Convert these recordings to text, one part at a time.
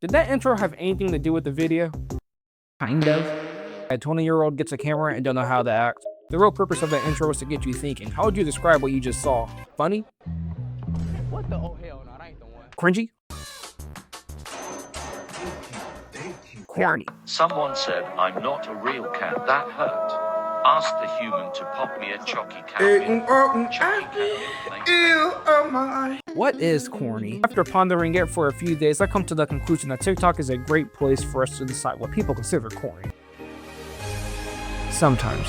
Did that intro have anything to do with the video? Kind of. A 20-year-old gets a camera and don't know how to act. The real purpose of that intro was to get you thinking. How would you describe what you just saw? Funny? What the oh hell no, that ain't the one. Cringy? Corny. Someone said, I'm not a real cat. That hurt. Ask the human to pop me a chalky cat. What is corny? After pondering it for a few days, I come to the conclusion that TikTok is a great place for us to decide what people consider corny. Sometimes.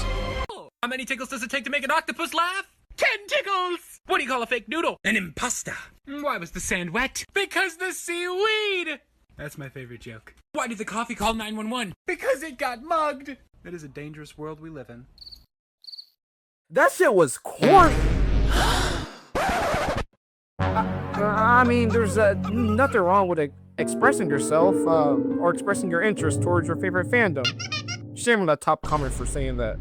How many tickles does it take to make an octopus laugh? 10 tickles! What do you call a fake noodle? An impasta. Why was the sand wet? Because the seaweed! That's my favorite joke. Why did the coffee call 911? Because it got mugged! It is a dangerous world we live in. That shit was corny! I mean, there's nothing wrong with expressing yourself, or expressing your interest towards your favorite fandom. Shame on that top comment for saying that.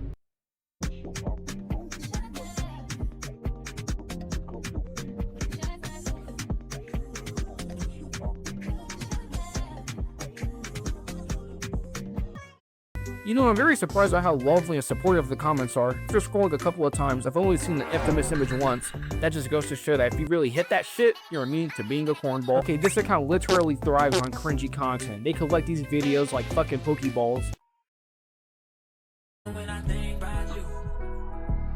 You know, I'm very surprised by how lovely and supportive the comments are. After scrolling a couple of times, I've only seen the infamous image once. That just goes to show that if you really hit that shit, you're immune to being a cornball. Okay, this account literally thrives on cringy content. They collect these videos like fucking Pokeballs. When I think about you,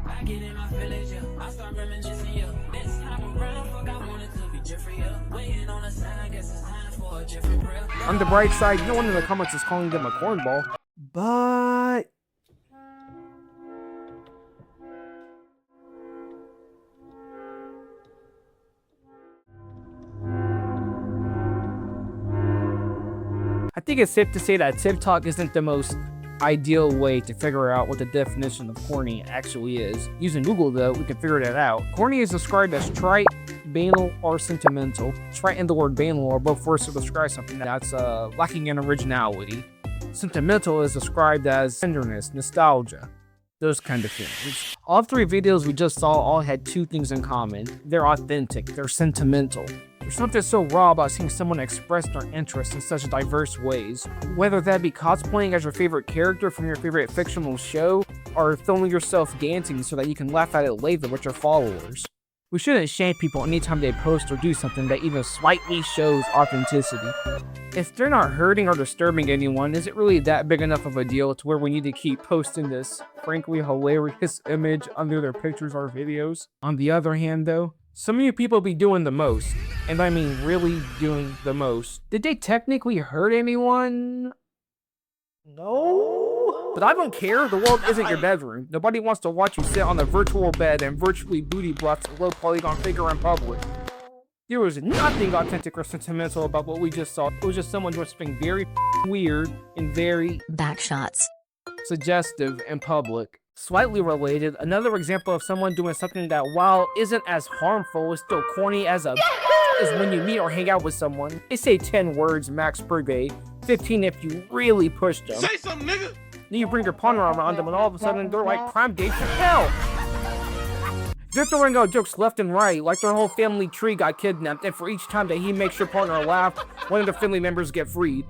I get in my village, I start reminiscing you. This time around, fuck, I want it to be different. Waiting on the side, guess it's time for a different breath. On the bright side, no one in the comments is calling them a cornball. But I think it's safe to say that TikTok isn't the most ideal way to figure out what the definition of corny actually is. Using Google, though, we can figure that out. Corny is described as trite, banal, or sentimental. Trite and the word banal are both words to describe something that's lacking in originality. Sentimental is described as tenderness, nostalgia, those kind of things. All three videos we just saw all had two things in common. They're authentic, they're sentimental. There's something so raw about seeing someone express their interest in such diverse ways. Whether that be cosplaying as your favorite character from your favorite fictional show, or filming yourself dancing so that you can laugh at it later with your followers. We shouldn't shame people anytime they post or do something that even slightly shows authenticity. If they're not hurting or disturbing anyone, is it really that big enough of a deal to where we need to keep posting this frankly hilarious image under their pictures or videos? On the other hand though, some of you people be doing the most, and I mean really doing the most. Did they technically hurt anyone? No? But I don't care, the world isn't your bedroom. Nobody wants to watch you sit on a virtual bed and virtually booty blast a low polygon figure in public. There was nothing authentic or sentimental about what we just saw. It was just someone doing something very weird and very backshots, suggestive in public. Slightly related, another example of someone doing something that, while isn't as harmful, is still corny as a is when you meet or hang out with someone. They say 10 words max per day, 15 if you really push them. Say something, nigga! Then you bring your partner around them and all of a sudden they're like prime date to hell. They're throwing out jokes left and right, like their whole family tree got kidnapped, and for each time that he makes your partner laugh, one of the family members get freed.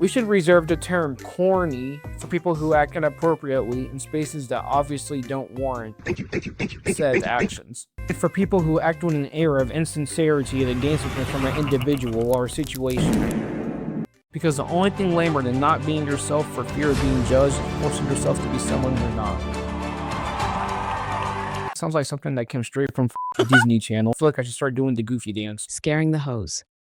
We should reserve the term corny for people who act inappropriately in spaces that obviously don't warrant said actions. And for people who act with an air of insincerity that gains something from an individual or a situation. Because the only thing lamer than not being yourself for fear of being judged is forcing yourself to be someone you're not. Sounds like something that came straight from the Disney Channel. I feel like I should start doing the Goofy dance. scaring the hose.